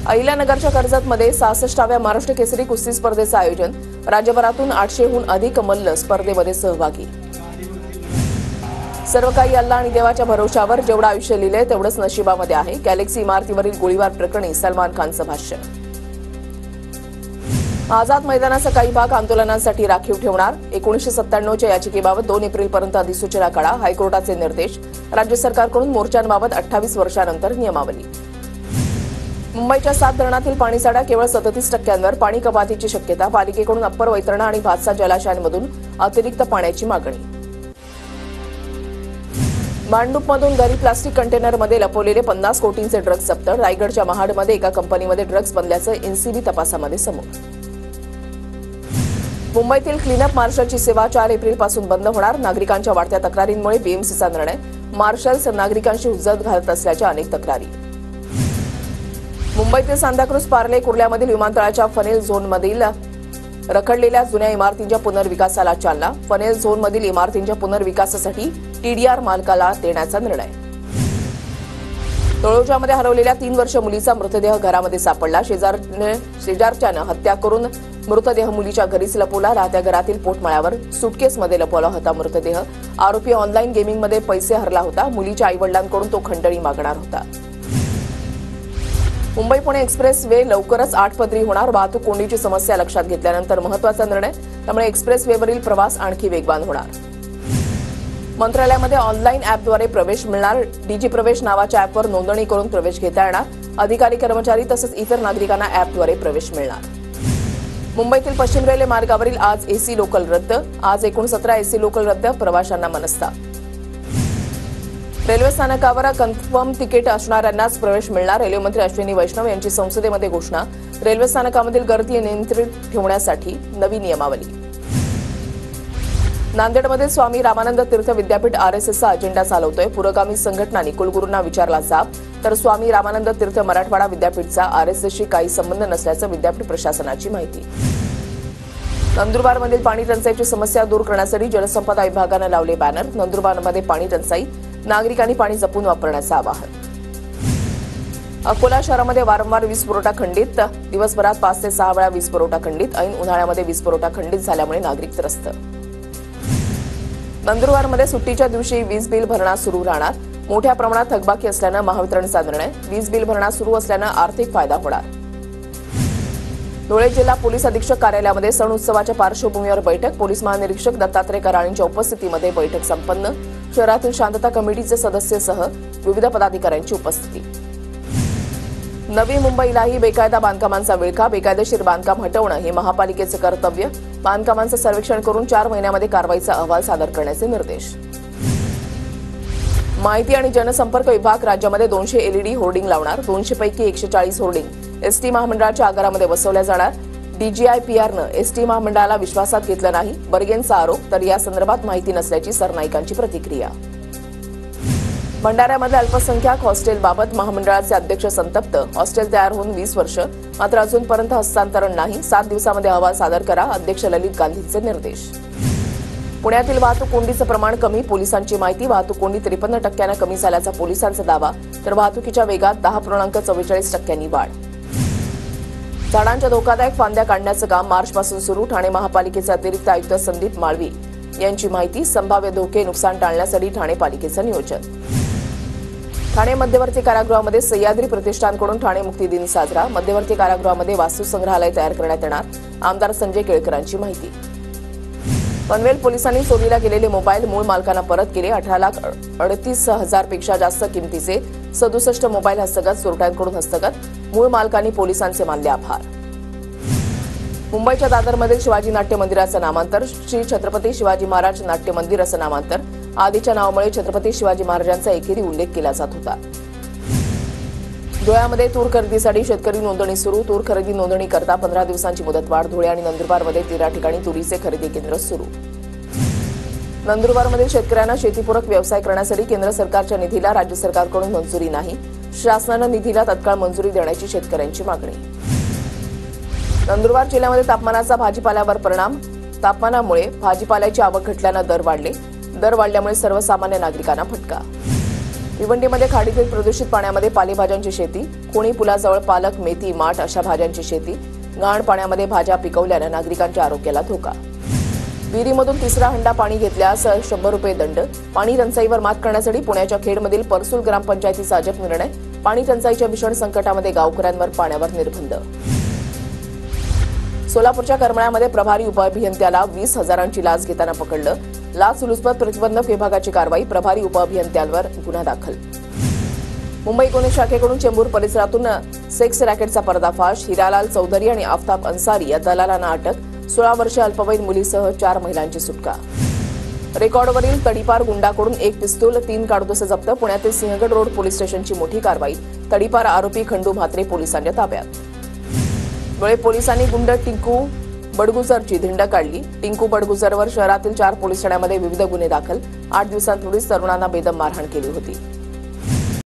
अहिल्यानगरच्या कर्जतमध्ये 66व्या महाराष्ट्र केसरी कुस्ती स्पर्धेचं आयोजन। राज्यभरातून 800हून अधिक मल्ल स्पर्धेमध्ये सहभागी। सर्व काही अल्लाह आणि देवाच्या भरोशावर, जेवढं आयुष्य लिहिलंय तेवढंच नशिबामध्ये आहे। गॅलेक्सी इमारतीवरील गोळीबार प्रकरणी सलमान खानचं भाष्य। आझाद मैदानाचा काही भाग आंदोलनांसाठी राखीव ठेवणार। 1997च्या याचिकेबाबत 2 एप्रिलपर्यंत अधिसूचना काढा, हायकोर्टाचे निर्देश। राज्य सरकारकडून मोर्चांबाबत 28 वर्षांनंतर नियमावली। मुंबईच्या 7 धरणातील पाणीसाठा केवळ 37%वर, पाणी कपातीची शक्यता। पालिकेकडून अप्पर वैतरणा आणि भातसा जलाशयांमधून अतिरिक्त पाण्याची मागणी। मांडूपमधून घरी प्लास्टिक कंटेनरमध्ये लपवलेले 50 कोटींचे ड्रग्ज जप्त। रायगडच्या महाडमध्ये एका कंपनीमध्ये ड्रग्ज बनल्याचं एनसीबी तपासामध्ये समोर। मुंबईतील क्लीनअप मार्शलची सेवा 4 एप्रिलपासून बंद होणार। नागरिकांच्या वाढत्या तक्रारींमुळे बीएमसीचा निर्णय। मार्शल्स नागरिकांशी हुज्जत घालत असल्याच्या अनेक तक्रारी। मुंबईतील सांताक्रूज पार्ले कुर्ल्यामधील विमानतळाच्या फनेल झोनमधील रखडलेल्या जुन्या इमारतींच्या पुनर्विकासाला चालना। फनेल झोनमधील इमारतींच्या पुनर्विकासासाठी टीडीआर मालकाला देण्याचा निर्णय। तळोजामध्ये हरवलेल्या 3 वर्षीय मुलीचा मृतदेह घरामध्ये सापडला। शेजारच्यानं हत्या करून मृतदेह मुलीच्या घरीच लपवला। राहत्या घरातील पोटमाळ्यावर सुटकेसमध्ये लपवला होता मृतदेह। आरोपी ऑनलाईन गेमिंगमध्ये पैसे हरला होता। मुलीच्या आईवडिलांकडून तो खंडणी मागणार होता। मुंबई पुणे एक्सप्रेस वे लवकरच 8 पदरी होणार। वाहतूक कोंडीची समस्या लक्षात घेतल्यानंतर महत्त्वाचा निर्णय। त्यामुळे एक्सप्रेस वेवरील प्रवास आणखी वेगवान होणार। मंत्रालयामध्ये ऑनलाईन ॲपद्वारे प्रवेश मिळणार। डीजी प्रवेश नावाच्या ॲपवर नोंदणी करून प्रवेश घेता येणार। अधिकारी कर्मचारी तसंच इतर नागरिकांना ॲपद्वारे प्रवेश मिळणार। मुंबईतील पश्चिम रेल्वे मार्गावरील आज एसी लोकल रद्द। आज एकूण 17 एसी लोकल रद्द, प्रवाशांना मनस्ताप। रेल्वे स्थानकावर कन्फर्म तिकीट असणाऱ्यांनाच प्रवेश मिळणार। रेल्वे मंत्री अश्विनी वैष्णव यांची संसदेमध्ये घोषणा। रेल्वे स्थानकामधील गर्दी नियंत्रित ठेवण्यासाठी नवी नियमावली। नांदेडमध्ये स्वामी रामानंद तीर्थ विद्यापीठ आरएसएसचा अजेंडा चालवतोय। पुरोगामी संघटनांनी कुलगुरूंना विचारला जाब। तर स्वामी रामानंद तीर्थ मराठवाडा विद्यापीठचा आरएसएसशी काही संबंध नसल्याचं विद्यापीठ प्रशासनाची माहिती। नंदुरबारमधील पाणी टंचाईची समस्या दूर करण्यासाठी जलसंपदा विभागानं लावले बॅनर। नंदुरबारमध्ये पाणी टंचाई, नागरिकांनी पाणी जपून वापरण्याचं आवाहन। अकोला शहरामध्ये वारंवार वीज पुरवठा खंडित। दिवसभरात 5 ते 6 वेळा वीज पुरवठा खंडित। ऐन उन्हाळ्यामध्ये वीज पुरवठा खंडित झाल्यामुळे नागरिक त्रस्त। नंदुरबारमध्ये सुट्टीच्या दिवशी वीज बिल भरणा सुरू राहणार। मोठ्या प्रमाणात थकबाकी असल्यानं महावितरणचा निर्णय। वीज बिल भरणा सुरू असल्यानं आर्थिक फायदा होणार। धुळे जिल्हा पोलीस अधीक्षक कार्यालयामध्ये सण उत्सवाच्या पार्श्वभूमीवर बैठक। पोलीस महानिरीक्षक दत्तात्रय कराळींच्या उपस्थितीमध्ये बैठक संपन्न। शहरातील शांतता कमिटीचे सदस्यसह विविध पदाधिकाऱ्यांची उपस्थिती। नवी मुंबईलाही बेकायदा बांधकामांचा विळखा। बेकायदेशीर बांधकाम हटवणं हे महापालिकेचं कर्तव्य। बांधकामांचं सर्वेक्षण करून 4 महिन्यामध्ये कारवाईचा अहवाल सादर करण्याचे निर्देश। माहिती आणि जनसंपर्क विभाग राज्यामध्ये 200 एलईडी होर्डिंग लावणार। 200 पैकी 140 होर्डिंग एसटी महामंडळाच्या आगारामध्ये बसवल्या जाणार। डीजीआयपीआरनं एसटी महामंडळाला विश्वासात घेतलं नाही, बर्गेंचा आरोप। तर या संदर्भात माहिती नसल्याची सरनाईकांची प्रतिक्रिया। भंडाऱ्यामध्ये अल्पसंख्याक हॉस्टेलबाबत महामंडळाचे अध्यक्ष संतप्त। हॉस्टेल तयार होऊन 20 वर्ष, मात्र अजूनपर्यंत हस्तांतरण नाही। 7 दिवसामध्ये अहवाल सादर करा, अध्यक्ष ललित गांधींचे निर्देश। पुण्यातील वाहतूक कोंडीचं प्रमाण कमी, पोलिसांची माहिती। वाहतूक कोंडी 53% कमी झाल्याचा पोलिसांचा दावा। तर वाहतुकीच्या वेगात 10.44% वाढ। झाडांच्या धोकादायक फांद्या काढण्याचं काम मार्चपासून सुरू। ठाणे महापालिकेचे अतिरिक्त आयुक्त संदीप माळवी यांची माहिती। संभाव्य धोके नुकसान टाळण्यासाठी ठाणे पालिकेचं नियोजन। ठाणे मध्यवर्ती कारागृहामध्ये सह्याद्री प्रतिष्ठानकडून ठाणे मुक्ती दिन साजरा। मध्यवर्ती कारागृहामध्ये वास्तुसंग्रहालय तयार करण्यात येणार। आमदार संजय केळकरांची माहिती। पनवेल पोलिसांनी चोरीला गेलेले मोबाईल मूळ मालकांना परत केले। 18,38,000 पेक्षा जास्त किमतीचे 67 मोबाईल हस्तगत, चोरट्यांकडून हस्तगत। मूळ मालकांनी पोलिसांचे मानले आभार। मुंबईच्या दादरमधील शिवाजी नाट्य मंदिराचं नामांतर। श्री छत्रपती शिवाजी महाराज नाट्य मंदिर असं नामांतर। आधीच्या नावामुळे छत्रपती शिवाजी महाराजांचा एकेरी उल्लेख केला जात होता। धुळ्यामध्ये तूर खरेदीसाठी शेतकरी नोंदणी सुरू। तूर खरेदी नोंदणी करता 15 दिवसांची मुदतवाढ। धुळे आणि नंदुरबारमध्ये 13 ठिकाणी तुरीचे खरेदी केंद्र सुरू। नंदुरबारमधील शेतकऱ्यांना शेतीपूरक व्यवसाय करण्यासाठी केंद्र सरकारच्या निधीला राज्य सरकारकडून मंजुरी नाही। शासनानं निधीला तत्काळ मंजुरी देण्याची शेतकऱ्यांची मागणी। नंदुरबार जिल्ह्यामध्ये तापमानाचा भाजीपाल्यावर परिणाम। तापमानामुळे भाजीपाल्याची आवक घटल्यानं दर वाढले। दर वाढल्यामुळे सर्वसामान्य नागरिकांना फटका। भिवंडीमध्ये खाडीतील प्रदूषित पाण्यामध्ये पालेभाज्यांची शेती, कोणी पुलाजवळ पालक, मेथी, माठ अशा भाज्यांची शेती, घाण पाण्यामध्ये भाज्या पिकवल्यानं नागरिकांच्या आरोग्याला धोका. विहिरीमधून तिसरा हंडा पाणी घेतल्यास 100 रुपये दंड. पाणी टंचाईवर मात करण्यासाठी पुण्याच्या खेडमधील परसूल ग्रामपंचायतीचा अजब निर्णय. पाणी टंचाईच्या भीषण संकटामध्ये गावकऱ्यांवर पाण्यावर निर्बंध. सोलापूरच्या करमाळ्यामध्ये प्रभारी उपअभियंत्याला 20,000ची लाच घेताना पकडलं. लाचलुचपत प्रतिबंधक विभागाची कारवाई. प्रभारी उपअभियंत्यांवर गुन्हा दाखल. मुंबई गुन्हे शाखेकडून चेंबूर परिसरातून सेक्स रॅकेटचा पर्दाफाश. हिरालाल चौधरी आणि आफताब अन्सारी या दलालांना अटक. 16 वर्षीय अल्पवयीन मुलीसह 4 महिलांची सुटका. रेकॉर्डवरील तडीपार गुंडाकडून 1 पिस्तूल, 3 काडतुसे जप्त. पुण्यातील सिंहगड रोड पोलीस स्टेशनची मोठी कारवाई. तडीपार आरोपी खंडू म्हात्रे पोलिसांच्या ताब्यात. धुळे पोलिसांनी गुंड टिंकू बडगुजरची धिंड काढली. टिंकू बडगुजरवर शहरातील 4 पोलीस ठाण्यांमध्ये विविध गुन्हे दाखल. 8 दिवसांपूर्वीच तरुणांना बेदम मारहाण केली होती.